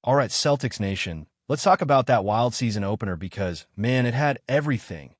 All right, Celtics Nation, let's talk about that wild season opener because, man, it had everything.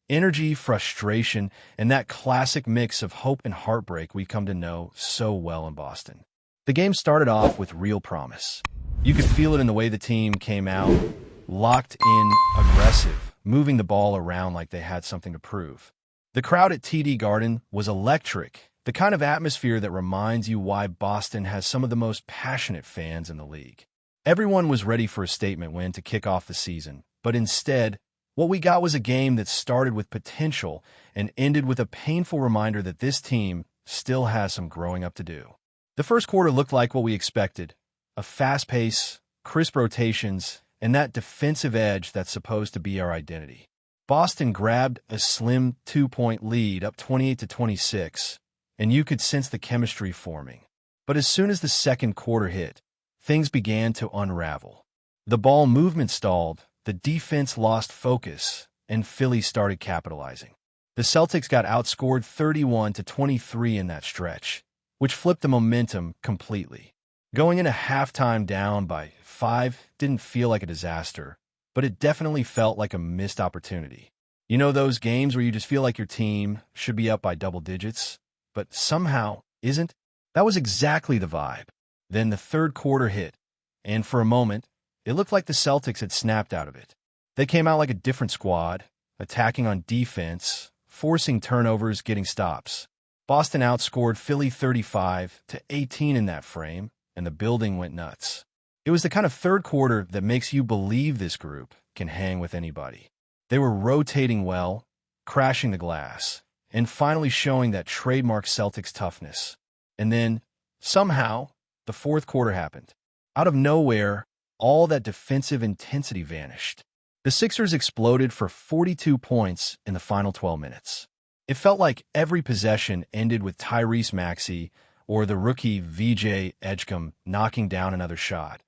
Energy, frustration, and that classic mix of hope and heartbreak we come to know so well in Boston. The game started off with real promise. You could feel it in the way the team came out, locked in, aggressive, moving the ball around like they had something to prove. The crowd at TD Garden was electric, the kind of atmosphere that reminds you why Boston has some of the most passionate fans in the league. Everyone was ready for a statement win to kick off the season, but instead, what we got was a game that started with potential and ended with a painful reminder that this team still has some growing up to do. The first quarter looked like what we expected, a fast pace, crisp rotations, and that defensive edge that's supposed to be our identity. Boston grabbed a slim 2-point lead up 28-26, and you could sense the chemistry forming. But as soon as the second quarter hit, things began to unravel. The ball movement stalled, the defense lost focus, and Philly started capitalizing. The Celtics got outscored 31-23 in that stretch, which flipped the momentum completely. Going into halftime down by 5 didn't feel like a disaster, but it definitely felt like a missed opportunity. You know those games where you just feel like your team should be up by double digits, but somehow isn't? That was exactly the vibe. Then the third quarter hit, and for a moment, it looked like the Celtics had snapped out of it. They came out like a different squad, attacking on defense, forcing turnovers, getting stops. Boston outscored Philly 35-18 in that frame, and the building went nuts. It was the kind of third quarter that makes you believe this group can hang with anybody. They were rotating well, crashing the glass, and finally showing that trademark Celtics toughness. And then, somehow, the fourth quarter happened. Out of nowhere, all that defensive intensity vanished. The Sixers exploded for 42 points in the final 12 minutes. It felt like every possession ended with Tyrese Maxey or the rookie VJ Edgecombe knocking down another shot.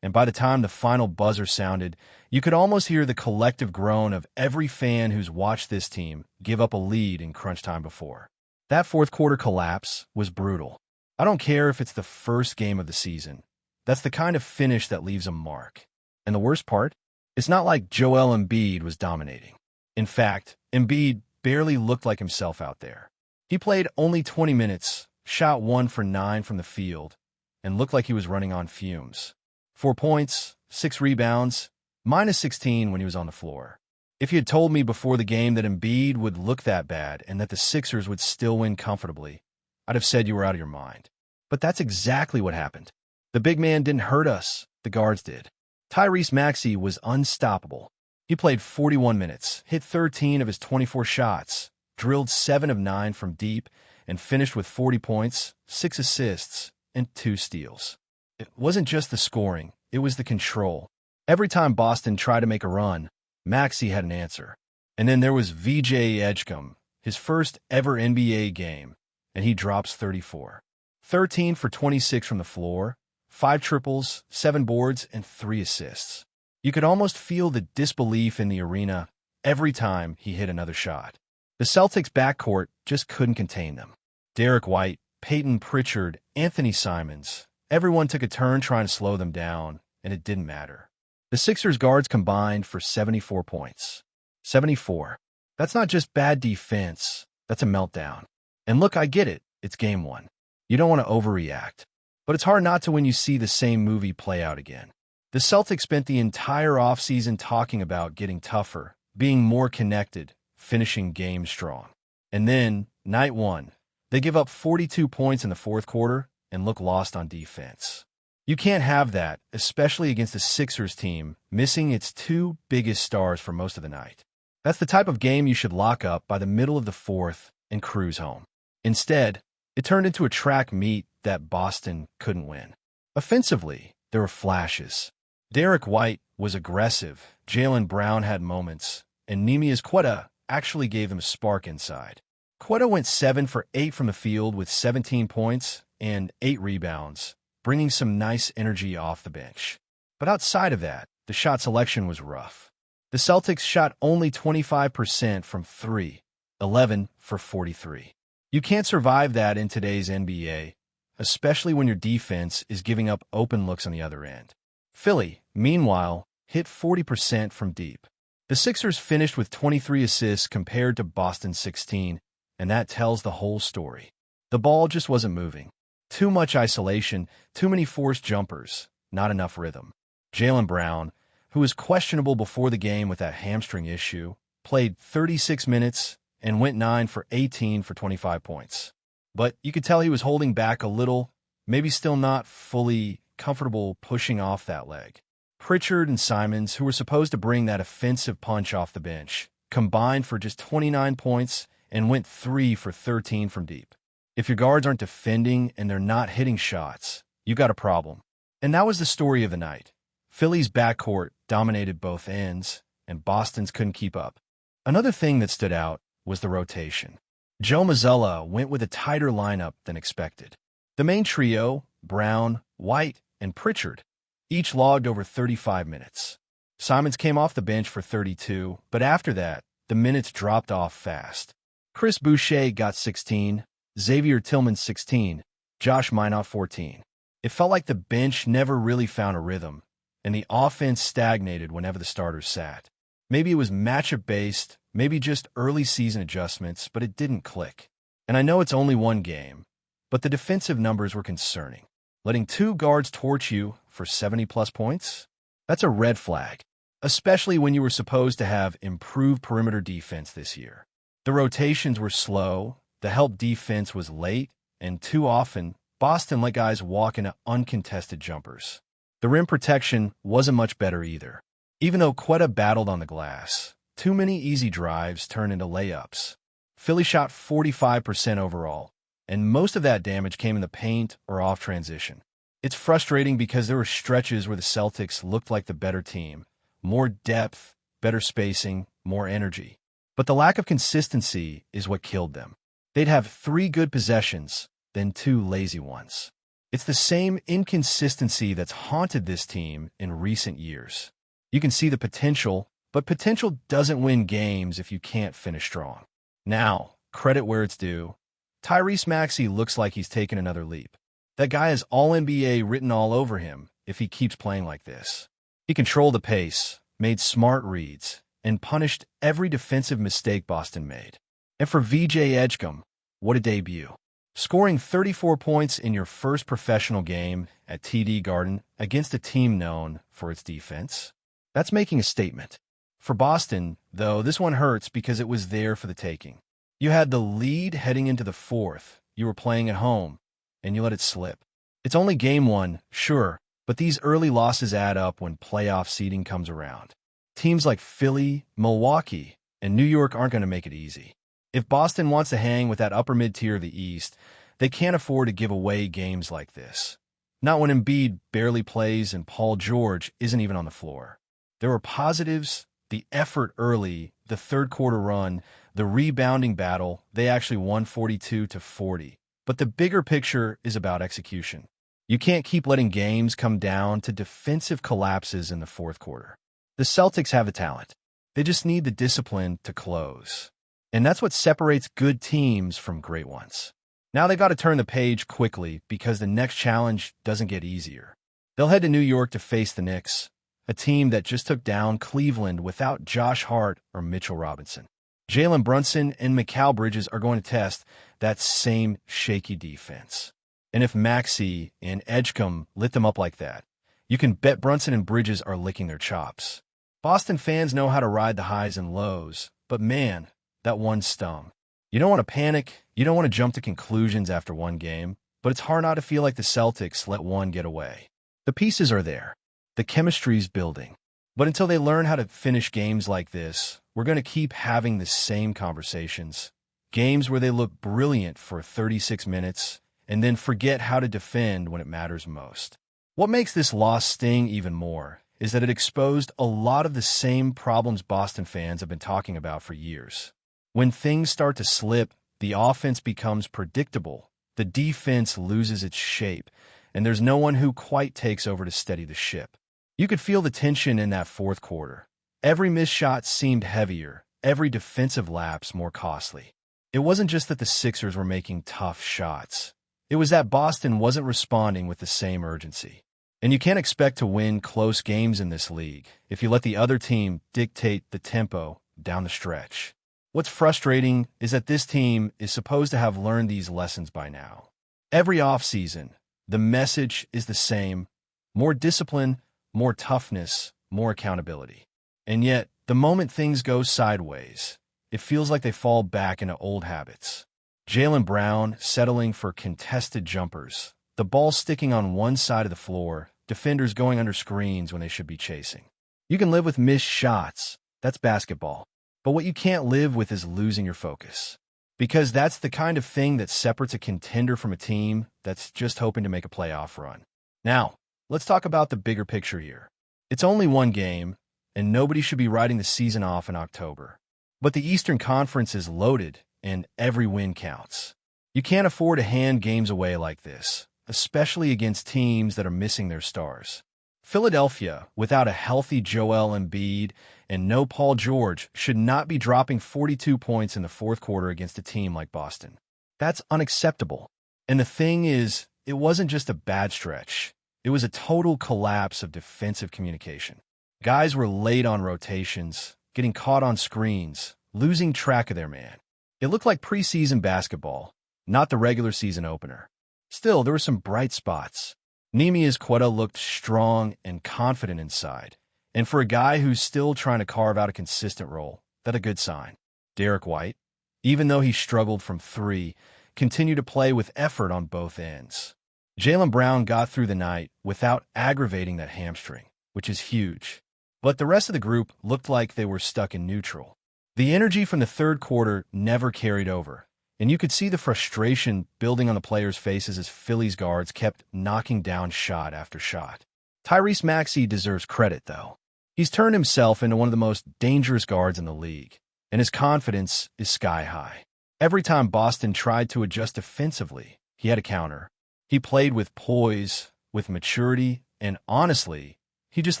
And by the time the final buzzer sounded, you could almost hear the collective groan of every fan who's watched this team give up a lead in crunch time before. That fourth quarter collapse was brutal. I don't care if it's the first game of the season. That's the kind of finish that leaves a mark. And the worst part? It's not like Joel Embiid was dominating. In fact, Embiid barely looked like himself out there. He played only 20 minutes, shot 1 for 9 from the field, and looked like he was running on fumes. 4 points, 6 rebounds, minus 16 when he was on the floor. If you had told me before the game that Embiid would look that bad and that the Sixers would still win comfortably, I'd have said you were out of your mind. But that's exactly what happened. The big man didn't hurt us, the guards did. Tyrese Maxey was unstoppable. He played 41 minutes, hit 13 of his 24 shots, drilled 7 of 9 from deep, and finished with 40 points, 6 assists, and 2 steals. It wasn't just the scoring, it was the control. Every time Boston tried to make a run, Maxey had an answer. And then there was VJ Edgecombe, his first ever NBA game, and he drops 34. 13 for 26 from the floor, 5 triples, 7 boards, and 3 assists. You could almost feel the disbelief in the arena every time he hit another shot. The Celtics' backcourt just couldn't contain them. Derek White, Peyton Pritchard, Anthony Simons, everyone took a turn trying to slow them down, and it didn't matter. The Sixers guards combined for 74 points. 74. That's not just bad defense, that's a meltdown. And look, I get it, it's game 1. You don't want to overreact. But it's hard not to when you see the same movie play out again. The Celtics spent the entire offseason talking about getting tougher, being more connected, finishing games strong. And then, night 1, they give up 42 points in the fourth quarter and look lost on defense. You can't have that, especially against the Sixers team missing its 2 biggest stars for most of the night. That's the type of game you should lock up by the middle of the fourth and cruise home. Instead, it turned into a track meet that Boston couldn't win. Offensively, there were flashes. Derek White was aggressive, Jaylen Brown had moments, and Neemias Queta actually gave them a spark inside. Queta went 7 for 8 from the field with 17 points and 8 rebounds, bringing some nice energy off the bench. But outside of that, the shot selection was rough. The Celtics shot only 25% from 3, 11 for 43. You can't survive that in today's NBA, especially when your defense is giving up open looks on the other end. Philly, meanwhile, hit 40% from deep. The Sixers finished with 23 assists compared to Boston's 16, and that tells the whole story. The ball just wasn't moving. Too much isolation, too many forced jumpers, not enough rhythm. Jaylen Brown, who was questionable before the game with that hamstring issue, played 36 minutes and went 9 for 18 for 25 points. But you could tell he was holding back a little, maybe still not fully comfortable pushing off that leg. Pritchard and Simons, who were supposed to bring that offensive punch off the bench, combined for just 29 points and went 3 for 13 from deep. If your guards aren't defending and they're not hitting shots, you got a problem. And that was the story of the night. Philly's backcourt dominated both ends, and Boston's couldn't keep up. Another thing that stood out was the rotation. Joe Mazzulla went with a tighter lineup than expected. The main trio, Brown, White, and Pritchard, each logged over 35 minutes. Simons came off the bench for 32, but after that, the minutes dropped off fast. Chris Boucher got 16, Xavier Tillman 16, Josh Minott 14. It felt like the bench never really found a rhythm, and the offense stagnated whenever the starters sat. Maybe it was matchup-based, maybe just early season adjustments, but it didn't click. And I know it's only one game, but the defensive numbers were concerning. Letting two guards torch you for 70-plus points? That's a red flag, especially when you were supposed to have improved perimeter defense this year. The rotations were slow, the help defense was late, and too often, Boston let guys walk into uncontested jumpers. The rim protection wasn't much better either. Even though Quetta battled on the glass, too many easy drives turned into layups. Philly shot 45% overall, and most of that damage came in the paint or off transition. It's frustrating because there were stretches where the Celtics looked like the better team. More depth, better spacing, more energy. But the lack of consistency is what killed them. They'd have 3 good possessions, then 2 lazy ones. It's the same inconsistency that's haunted this team in recent years. You can see the potential, but potential doesn't win games if you can't finish strong. Now, credit where it's due. Tyrese Maxey looks like he's taken another leap. That guy has All-NBA written all over him if he keeps playing like this. He controlled the pace, made smart reads, and punished every defensive mistake Boston made. And for VJ Edgecombe, what a debut. Scoring 34 points in your first professional game at TD Garden against a team known for its defense. That's making a statement. For Boston, though, this one hurts because it was there for the taking. You had the lead heading into the fourth, you were playing at home, and you let it slip. It's only game 1, sure, but these early losses add up when playoff seeding comes around. Teams like Philly, Milwaukee, and New York aren't going to make it easy. If Boston wants to hang with that upper mid-tier of the East, they can't afford to give away games like this. Not when Embiid barely plays and Paul George isn't even on the floor. There were positives, the effort early, the third-quarter run, the rebounding battle. They actually won 42-40. But the bigger picture is about execution. You can't keep letting games come down to defensive collapses in the fourth quarter. The Celtics have the talent. They just need the discipline to close. And that's what separates good teams from great ones. Now they've got to turn the page quickly because the next challenge doesn't get easier. They'll head to New York to face the Knicks, a team that just took down Cleveland without Josh Hart or Mitchell Robinson. Jalen Brunson and Mikal Bridges are going to test that same shaky defense. And if Maxey and Edgecombe lit them up like that, you can bet Brunson and Bridges are licking their chops. Boston fans know how to ride the highs and lows, but man, that one stung. You don't want to panic, you don't want to jump to conclusions after one game, but it's hard not to feel like the Celtics let one get away. The pieces are there. The chemistry's building. But until they learn how to finish games like this, we're going to keep having the same conversations. Games where they look brilliant for 36 minutes and then forget how to defend when it matters most. What makes this loss sting even more is that it exposed a lot of the same problems Boston fans have been talking about for years. When things start to slip, the offense becomes predictable, the defense loses its shape, and there's no one who quite takes over to steady the ship. You could feel the tension in that fourth quarter. Every missed shot seemed heavier, every defensive lapse more costly. It wasn't just that the Sixers were making tough shots. It was that Boston wasn't responding with the same urgency. And you can't expect to win close games in this league if you let the other team dictate the tempo down the stretch. What's frustrating is that this team is supposed to have learned these lessons by now. Every offseason, the message is the same: more discipline, more toughness, more accountability. And yet, the moment things go sideways, it feels like they fall back into old habits. Jaylen Brown settling for contested jumpers, the ball sticking on one side of the floor, defenders going under screens when they should be chasing. You can live with missed shots. That's basketball. But what you can't live with is losing your focus. Because that's the kind of thing that separates a contender from a team that's just hoping to make a playoff run. Now, let's talk about the bigger picture here. It's only one game, and nobody should be writing the season off in October. But the Eastern Conference is loaded, and every win counts. You can't afford to hand games away like this, especially against teams that are missing their stars. Philadelphia, without a healthy Joel Embiid and no Paul George, should not be dropping 42 points in the fourth quarter against a team like Boston. That's unacceptable. And the thing is, it wasn't just a bad stretch. It was a total collapse of defensive communication. Guys were late on rotations, getting caught on screens, losing track of their man. It looked like preseason basketball, not the regular season opener. Still, there were some bright spots. Nemias Quetta looked strong and confident inside, and for a guy who's still trying to carve out a consistent role, that's a good sign. Derek White, even though he struggled from three, continued to play with effort on both ends. Jaylen Brown got through the night without aggravating that hamstring, which is huge. But the rest of the group looked like they were stuck in neutral. The energy from the third quarter never carried over, and you could see the frustration building on the players' faces as Philly's guards kept knocking down shot after shot. Tyrese Maxey deserves credit, though. He's turned himself into one of the most dangerous guards in the league, and his confidence is sky high. Every time Boston tried to adjust defensively, he had a counter. He played with poise, with maturity, and honestly, he just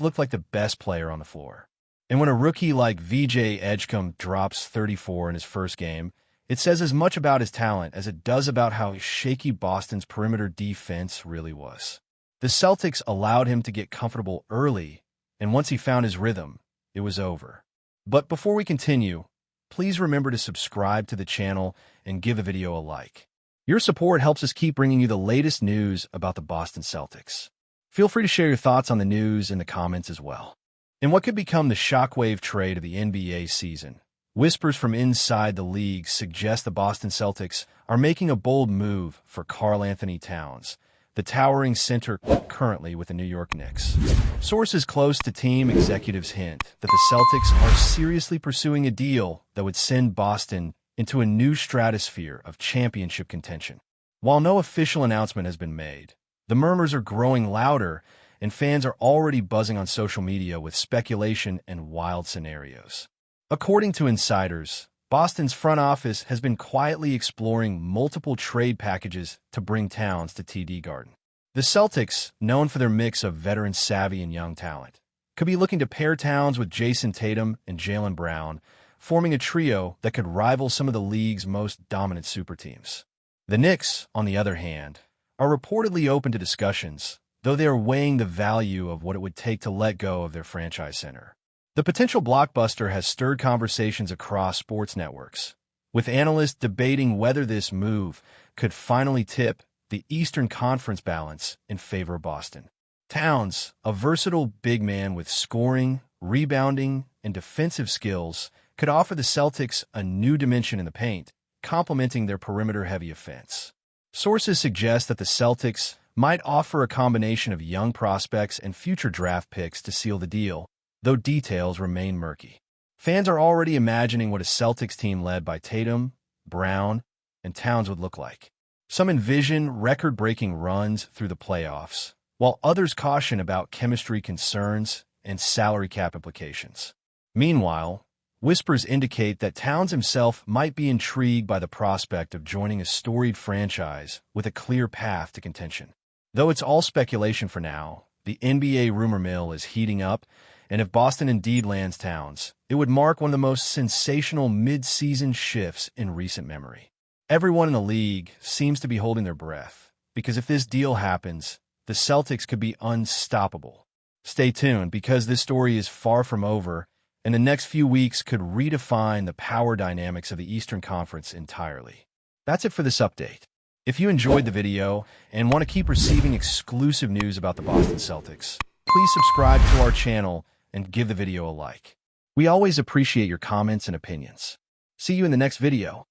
looked like the best player on the floor. And when a rookie like VJ Edgecombe drops 34 in his first game, it says as much about his talent as it does about how shaky Boston's perimeter defense really was. The Celtics allowed him to get comfortable early, and once he found his rhythm, it was over. But before we continue, please remember to subscribe to the channel and give the video a like. Your support helps us keep bringing you the latest news about the Boston Celtics. Feel free to share your thoughts on the news in the comments as well. In what could become the shockwave trade of the NBA season, whispers from inside the league suggest the Boston Celtics are making a bold move for Karl Anthony Towns, the towering center currently with the New York Knicks. Sources close to team executives hint that the Celtics are seriously pursuing a deal that would send Boston into a new stratosphere of championship contention. While no official announcement has been made, the murmurs are growing louder, and fans are already buzzing on social media with speculation and wild scenarios. According to insiders, Boston's front office has been quietly exploring multiple trade packages to bring Towns to TD Garden. The Celtics, known for their mix of veteran savvy and young talent, could be looking to pair Towns with Jason Tatum and Jaylen Brown, forming a trio that could rival some of the league's most dominant super teams. The Knicks, on the other hand, are reportedly open to discussions, though they are weighing the value of what it would take to let go of their franchise center. The potential blockbuster has stirred conversations across sports networks, with analysts debating whether this move could finally tip the Eastern Conference balance in favor of Boston. Towns, a versatile big man with scoring, rebounding, and defensive skills, could offer the Celtics a new dimension in the paint, complementing their perimeter-heavy offense. Sources suggest that the Celtics might offer a combination of young prospects and future draft picks to seal the deal, though details remain murky. Fans are already imagining what a Celtics team led by Tatum, Brown, and Towns would look like. Some envision record-breaking runs through the playoffs, while others caution about chemistry concerns and salary cap implications. Meanwhile, whispers indicate that Towns himself might be intrigued by the prospect of joining a storied franchise with a clear path to contention. Though it's all speculation for now, the NBA rumor mill is heating up, and if Boston indeed lands Towns, it would mark one of the most sensational mid-season shifts in recent memory. Everyone in the league seems to be holding their breath, because if this deal happens, the Celtics could be unstoppable. Stay tuned because this story is far from over, and the next few weeks could redefine the power dynamics of the Eastern Conference entirely. That's it for this update. If you enjoyed the video and want to keep receiving exclusive news about the Boston Celtics, please subscribe to our channel and give the video a like. We always appreciate your comments and opinions. See you in the next video.